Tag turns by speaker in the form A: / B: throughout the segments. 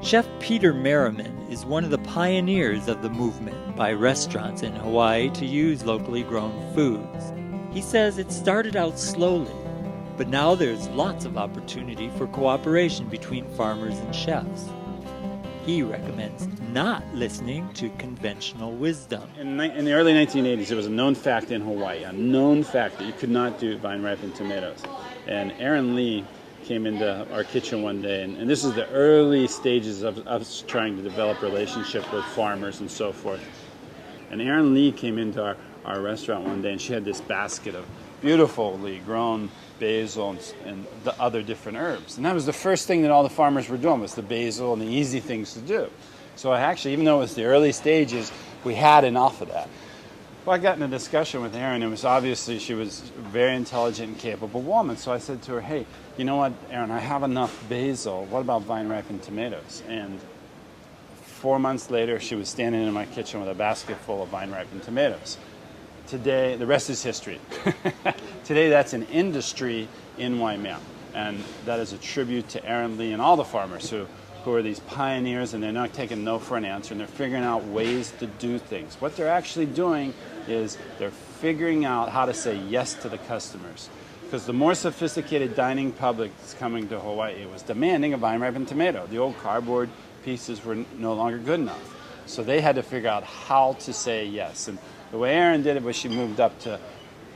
A: Chef Peter Merriman is one of the pioneers of the movement by restaurants in Hawaii to use locally grown foods. He says it started out slowly, but now there's lots of opportunity for cooperation between farmers and chefs. He recommends not listening to conventional wisdom.
B: In the early 1980s, it was a known fact in Hawaii, a known fact that you could not do vine-ripened tomatoes. And Aaron Lee came into our kitchen one day, and this is the early stages of us trying to develop relationship with farmers and so forth. And Aaron Lee came into our restaurant one day, and she had this basket of beautifully grown basil and the other different herbs. And that was the first thing that all the farmers were doing, was the basil and the easy things to do. So I actually, even though it was the early stages, we had enough of that. Well, I got in a discussion with Erin. It was obviously she was a very intelligent and capable woman. So I said to her, hey, you know what, Erin, I have enough basil. What about vine-ripened tomatoes? And 4 months later, she was standing in my kitchen with a basket full of vine-ripened tomatoes. Today, the rest is history. Today, that's an industry in Waimea. And that is a tribute to Aaron Lee and all the farmers who are these pioneers, and they're not taking no for an answer, and they're figuring out ways to do things. What they're actually doing is they're figuring out how to say yes to the customers. Because the more sophisticated dining public that's coming to Hawaii was demanding a vine-ripened tomato. The old cardboard pieces were no longer good enough. So they had to figure out how to say yes. And the way Erin did it was she moved up to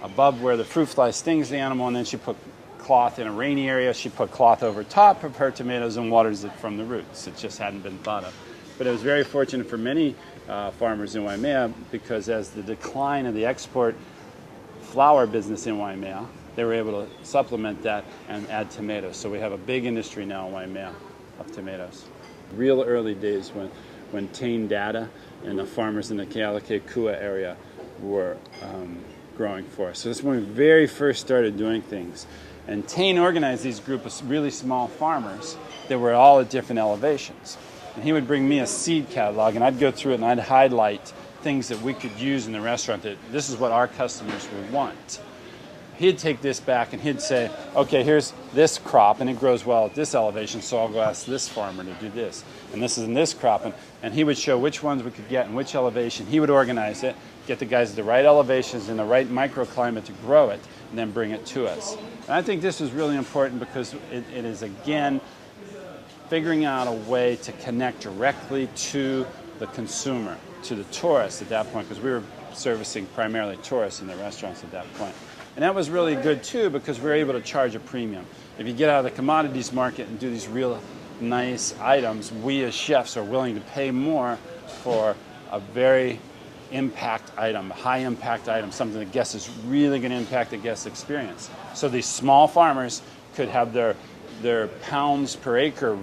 B: above where the fruit fly stings the animal, and then she put cloth in a rainy area. She put cloth over top of her tomatoes and waters it from the roots. It just hadn't been thought of. But it was very fortunate for many farmers in Waimea, because as the decline of the export flower business in Waimea, they were able to supplement that and add tomatoes. So we have a big industry now in Waimea of tomatoes. Real early days when Tane Data and the farmers in the Kealakekua Kua area were growing for us. So that's when we very first started doing things. And Tane organized these group of really small farmers that were all at different elevations. And he would bring me a seed catalog, and I'd go through it and I'd highlight things that we could use in the restaurant, that this is what our customers would want. He'd take this back and he'd say, okay, here's this crop and it grows well at this elevation, so I'll go ask this farmer to do this. And this is in this crop. And he would show which ones we could get in which elevation. He would organize it, get the guys at the right elevations in the right microclimate to grow it, and then bring it to us. And I think this is really important because it is, again, figuring out a way to connect directly to the consumer, to the tourist at that point, because we were servicing primarily tourists in the restaurants at that point. And that was really good too, because we were able to charge a premium. If you get out of the commodities market and do these real nice items, we as chefs are willing to pay more for a very impact item, a high impact item, something that guests is really going to impact the guest experience. So these small farmers could have their pounds per acre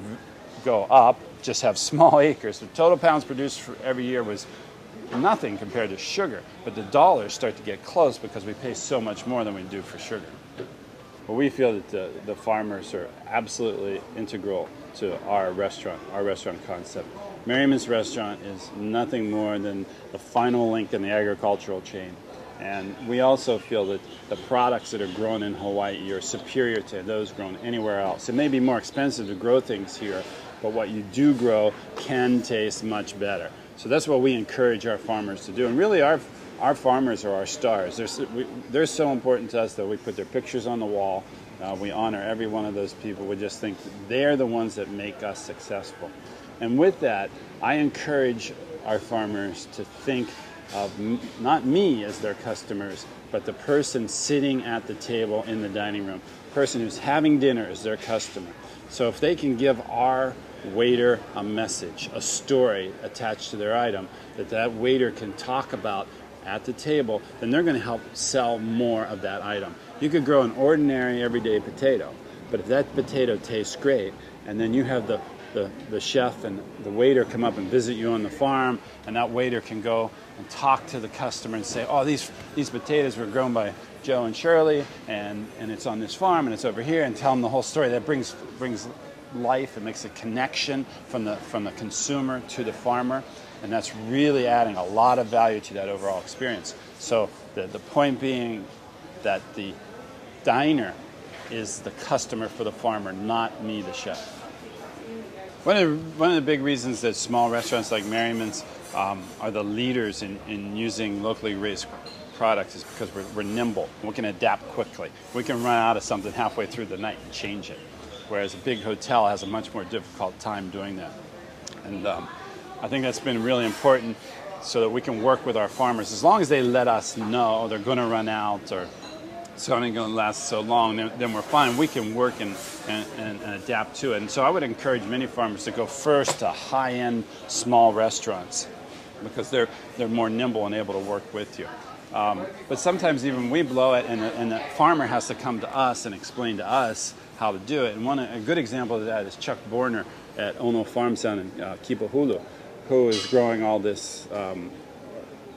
B: go up, just have small acres. The total pounds produced for every year was nothing compared to sugar, but the dollars start to get close because we pay so much more than we do for sugar. Well, we feel that the farmers are absolutely integral to our restaurant concept. Merriman's restaurant is nothing more than the final link in the agricultural chain. And we also feel that the products that are grown in Hawaii are superior to those grown anywhere else. It may be more expensive to grow things here, but what you do grow can taste much better. So that's what we encourage our farmers to do. And really our farmers are our stars. They're so important to us that we put their pictures on the wall. We honor every one of those people. We just think that they're the ones that make us successful. And with that, I encourage our farmers to think of not me as their customers, but the person sitting at the table in the dining room, the person who's having dinner as their customer. So if they can give our waiter a message, a story attached to their item that waiter can talk about at the table, then they're going to help sell more of that item. You could grow an ordinary everyday potato, but if that potato tastes great, and then you have the chef and the waiter come up and visit you on the farm, and that waiter can go and talk to the customer and say, oh, these potatoes were grown by Joe and Shirley, and it's on this farm, and it's over here, and tell them the whole story. That brings life. It makes a connection from the consumer to the farmer, and that's really adding a lot of value to that overall experience. So the point being that the diner is the customer for the farmer, not me, the chef. One of the big reasons that small restaurants like Merriman's are the leaders in using locally raised products is because we're nimble. We can adapt quickly. We can run out of something halfway through the night and change it, whereas a big hotel has a much more difficult time doing that. And I think that's been really important so that we can work with our farmers. As long as they let us know they're going to run out or it's only going to last so long, then we're fine. We can work and adapt to it. And so I would encourage many farmers to go first to high-end small restaurants because they're more nimble and able to work with you. But sometimes even we blow it, and the farmer has to come to us and explain to us how to do it. And a good example of that is Chuck Borner at Ono Farms down in Kipahulu, who is growing all this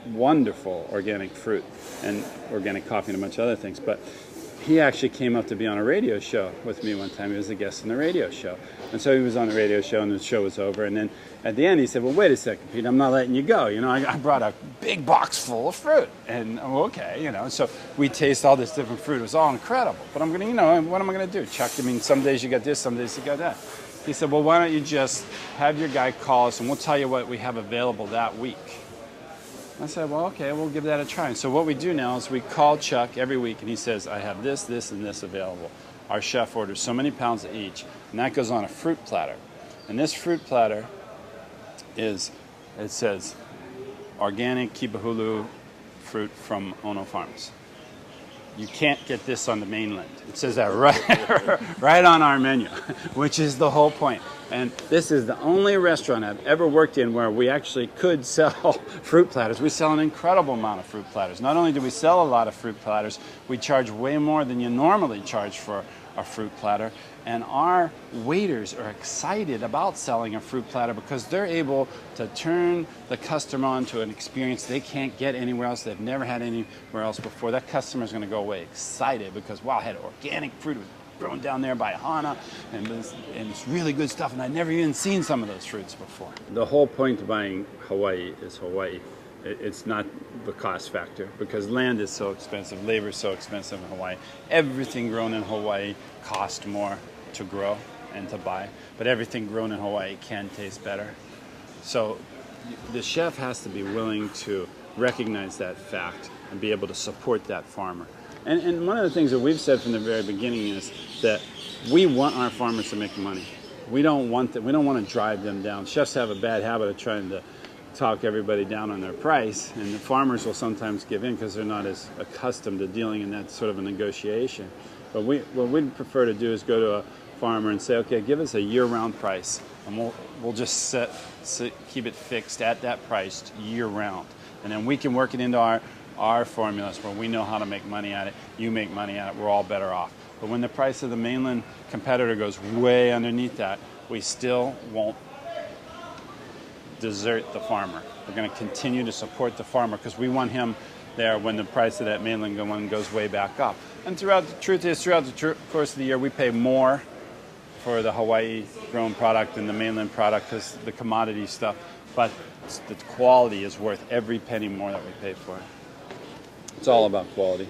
B: wonderful organic fruit and organic coffee and a bunch of other things. But he actually came up to be on a radio show with me one time. He was a guest on the radio show. And so he was on the radio show and the show was over. And then at the end he said, well, wait a second, Pete, I'm not letting you go. You know, I brought a big box full of fruit. And okay, you know, so we taste all this different fruit. It was all incredible. But I'm going to, you know, what am I going to do? Chuck, I mean, some days you got this, some days you got that. He said, well, why don't you just have your guy call us and we'll tell you what we have available that week. I said, well, okay, we'll give that a try. And so what we do now is we call Chuck every week, and he says, I have this, this, and this available. Our chef orders so many pounds of each, and that goes on a fruit platter. And this fruit platter it says, organic Kipahulu fruit from Ono Farms. You can't get this on the mainland. It says that right on our menu, which is the whole point. And this is the only restaurant I've ever worked in where we actually could sell fruit platters. We sell an incredible amount of fruit platters. Not only do we sell a lot of fruit platters, we charge way more than you normally charge for a fruit platter. And our waiters are excited about selling a fruit platter because they're able to turn the customer on to an experience they can't get anywhere else. They've never had anywhere else before. That customer is going to go away excited because, wow, I had organic fruit grown down there by Hana, and it's really good stuff, and I'd never even seen some of those fruits before. The whole point of buying Hawaii is Hawaii. It's not the cost factor because land is so expensive, labor is so expensive in Hawaii. Everything grown in Hawaii costs more to grow and to buy, but everything grown in Hawaii can taste better. So the chef has to be willing to recognize that fact and be able to support that farmer. And one of the things that we've said from the very beginning is that we want our farmers to make money. We don't want that. We don't want to drive them down. Chefs have a bad habit of trying to talk everybody down on their price, and the farmers will sometimes give in because they're not as accustomed to dealing in that sort of a negotiation. But what we'd prefer to do is go to a farmer and say, okay, give us a year-round price, and we'll just keep it fixed at that price year-round, and then we can work it into our formulas where we know how to make money at it, you make money at it, we're all better off. But when the price of the mainland competitor goes way underneath that, we still won't desert the farmer. We're going to continue to support the farmer because we want him there when the price of that mainland one goes way back up. And throughout the course of the year, we pay more for the Hawaii grown product than the mainland product because the commodity stuff, but the quality is worth every penny more that we pay for it. It's all about quality.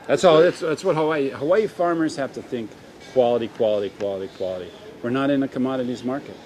B: That's all. That's what Hawaii farmers have to think: quality, quality, quality, quality. We're not in a commodities market.